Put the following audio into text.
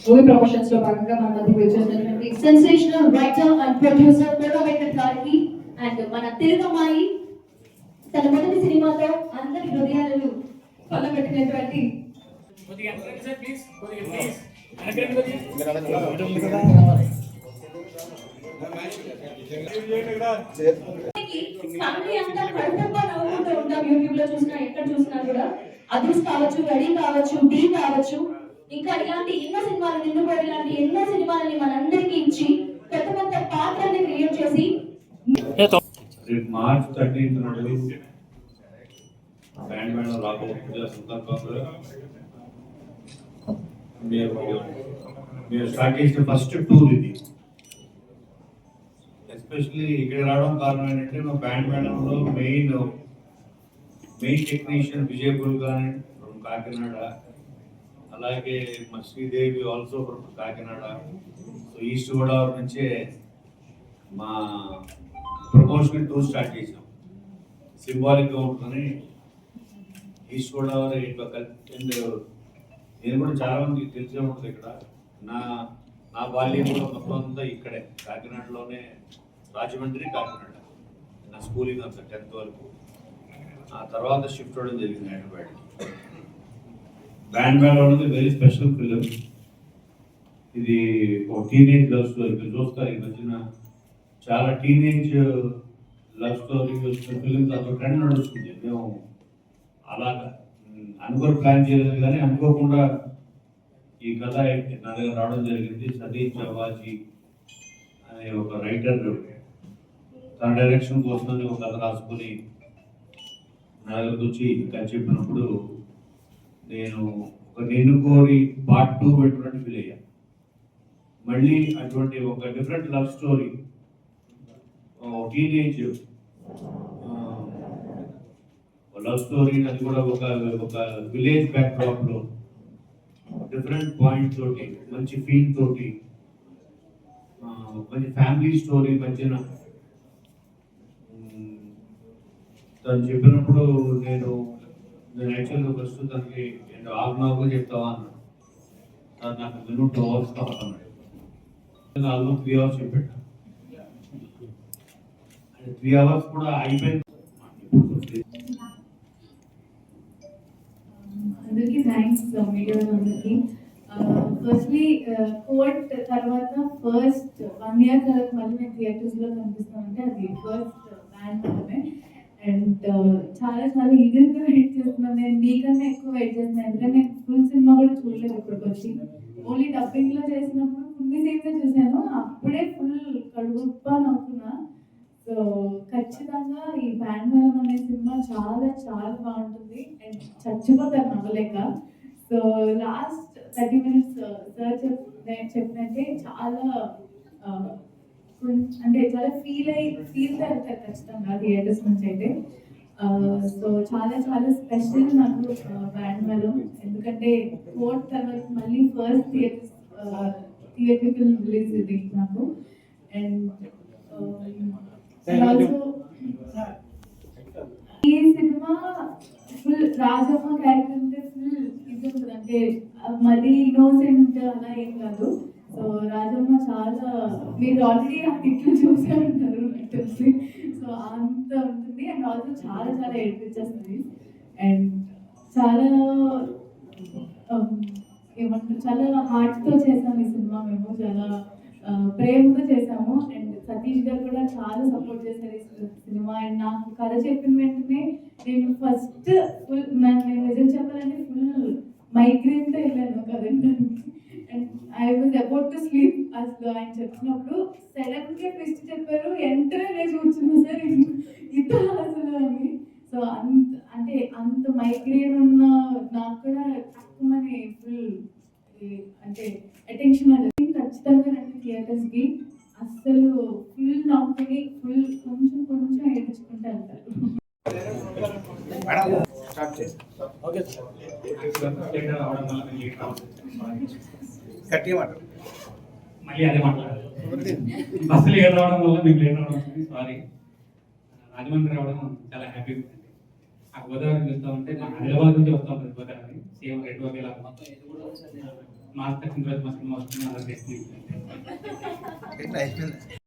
Movie promotions లో భాగంగా మన మధ్యకి వచ్చేసినటువంటి సెన్సేషనల్ రైటర్ అండ్ ప్రొడ్యూసర్ పూర్వ వెంకట్ గారికి అండ్ మన తెలుగమ్మాయి తన మొదటి సినిమాతో అందరి హృదయాలను కొల్లబెట్టినటువంటి ఫ్యామిలీ అంతా కడుపుబ్బా నవ్వుకుంటూ ఉంటాం. యూట్యూబ్ లో చూసినా ఎక్కడ చూసినా కూడా అదృష్ట కావచ్చు, రెడీ కావచ్చు, డీ కావచ్చు, ఇంకా ఇలాంటి ఎన్నో సినిమాలు, నిన్నుబడి ఇలాంటి ఎన్నో సినిమాలని మనందరికీ ఇచ్చి కొత్త కొత్త పాత్రల్ని క్రియేట్ చేసి మార్చ్ 13 నాడు బ్యాండ్ మేళం రాబోతున్న సందర్భంగా మీరు స్టార్ట్ చేసిన ఫస్ట్ టూర్ ఇది. ఎస్పెషల్లీ ఇక్కడ రావడం కారణం ఏంటంటే మా బ్యాండ్ మేళంలో మెయిన్ టెక్నీషియన్ విజయపూర్ గాని ఫ్రమ్ కాకినాడ, అలాగే మా Sridevi also from Kakinada. So east Godavari నుంచే మా ప్రమోషన్ టూర్ స్టార్ట్ చేసాం. సింబాలిక్గా ఉంటుందని ఈస్ట్ గోదావరి నేను కూడా చాలా మందికి తెలిసే ఉంటుంది. ఇక్కడ నా బాల్యం కూడా మొత్తం అంతా ఇక్కడే కాకినాడలోనే, రాజమండ్రి, కాకినాడ నా స్కూలింగ్ అంతా 10th వరకు. ఆ తర్వాత షిఫ్ట్ అవ్వడం జరిగింది హైదరాబాద్. బ్యాండ్ మేళం అనేది వెరీ స్పెషల్ ఫిలిం. ఇది ఒక టీనేజ్ లవ్ స్టోరీ. మీరు చూస్తారు ఈ మధ్యన చాలా టీనేజ్ లవ్ స్టోరీ ఫిలిమ్స్ అదొక ట్రెండ్ నడుస్తుంది. మేము అలాగా అనుకోని ప్లాన్ చేయలేదు, కానీ అనుకోకుండా ఈ కథ నా దగ్గర రావడం జరిగింది. సతీష్ చవాజీ అనే ఒక రైటర్ తన డైరెక్షన్ కోసం ఒక కథ రాసుకొని నా దగ్గరకు వచ్చి కథ చెప్పినప్పుడు నేను ఒక నిన్ను కోరి పార్ట్ 2 పెట్టుకున్నట్టు ఫీల్ అయ్యా. మళ్ళీ అటువంటి ఒక different love story, teenage love story, అది కూడా ఒక విలేజ్ బ్యాక్డ్రాప్ లో డిఫరెంట్ పాయింట్ తోటి, మంచి ఫీల్ తోటి, మంచి ఫ్యామిలీ స్టోరీ మధ్యన తను చెప్పినప్పుడు నేను యాక్చువల్గా ఫస్ట్ తనకి ఆగ్నాగా చెప్తావా అన్నాడు. తను నాకు 2 hours కావాలన్నాడు. ఆల్మోస్ట్ 3 hours చెప్పాడు. 3 hours కూడా అయిపోయింది. అందరికీ థ్యాంక్స్ మీడియా అందరికీ. ఫస్ట్లీ కోర్ట్ తర్వాత ఫస్ట్ 1 year తర్వాత మళ్ళీ నేను థియేటర్స్లో కనిపిస్తానంటే అది ఫస్ట్ బ్యాండ్ మేళమే. అండ్ చాలా చాలా ఈగర్గా వెయిట్ చేస్తున్నాను. నేను మీకన్నా ఎక్కువ వెయిట్ చేస్తున్నాను, ఎందుకంటే నేను ఫుల్ సినిమా కూడా చూడలేదు ఇప్పటికి వచ్చి. ఓన్లీ డబ్బింగ్లో చేసినప్పుడు కొన్ని సీన్సే చూశాను, అప్పుడే ఫుల్ కడుపుబ్బా నవ్వుతున్నా. సో ఖచ్చితంగా ఈ బ్యాండ్ మేళం అనే సినిమా చాలా చాలా బాగుంటుంది అండ్ చచ్చిపోతారు నవ్వలేక. సో లాస్ట్ 30 minutes సార్ చెప్పినట్టే చాలా అంటే చాలా ఫీల్ వెళ్తారు ఖచ్చితంగా థియేటర్స్ నుంచి అయితే. సో చాలా చాలా స్పెషల్ నాకు బ్యాండ్ మేళం, ఎందుకంటే కోర్ట్ తర్వాత మళ్ళీ ఫస్ట్ థియేట్రికల్ రిలీజ్ ఇది నాకు. అండ్ ఈ సినిమా ఫుల్ రాజమ్మ క్యారెక్టర్ అంటే ఫుల్ ఇది ఉంటుంది, అంటే మరీ ఇన్నోసెంట్ అలా ఏం కాదు. సో రాజమ్మ చాలా, మీరు ఆల్రెడీ ఆ తిట్లు చూసే ఉంటారు నాకు తెలిసి. సో అంత ఉంటుంది అండ్ ఆల్సో చాలా చాలా ఏడిపించేస్తుంది. అండ్ చాలా ఏమంటారు, చాలా హార్ట్తో చేసాము ఈ సినిమా. మేము చాలా ప్రేమతో చేసాము. అండ్ సతీష్ గారు కూడా చాలా సపోర్ట్ చేశారు ఈ సినిమా. అండ్ నాకు కథ చెప్పిన వెంటనే నేను ఫస్ట్ ఫుల్, నేను నిజం చెప్పాలంటే ఫుల్ మైగ్రేన్తో వెళ్ళాను కదండి. And I was about to sleep. అసలు ఆయన చెప్పినప్పుడు సడన్గా ట్విస్ట్ చెప్పారు, వెంటనే నేను కూర్చున్నా సార్ ఇదో అసలు అని. సో అంత మైగ్రేన్ ఉన్న నాకు కూడా తక్కువని ఫుల్ అంటే అటెన్షన్ అనేది. ఖచ్చితంగా రండి థియేటర్స్కి, అస్సలు ఫుల్ నవ్వుకుని ఫుల్ కొంచెం ఏడ్చుకుంటూ వెళ్తారు. మళ్ళీ అదే మాట్లాడాలి. బస్సు లేట్ రావడం వల్ల మేము లేట్ రావడం సారీ. రాజమండ్రి రావడం చాలా హ్యాపీగా ఉంది. ఆ గోదావరి చూస్తూ ఉంటే మా హైదరాబాద్ నుంచి వస్తూ ఉంటుంది గోదావరి, సేమ్ రెండు ఒకేలా మాస్టర్ రోజు మా సినిమా వస్తుంది.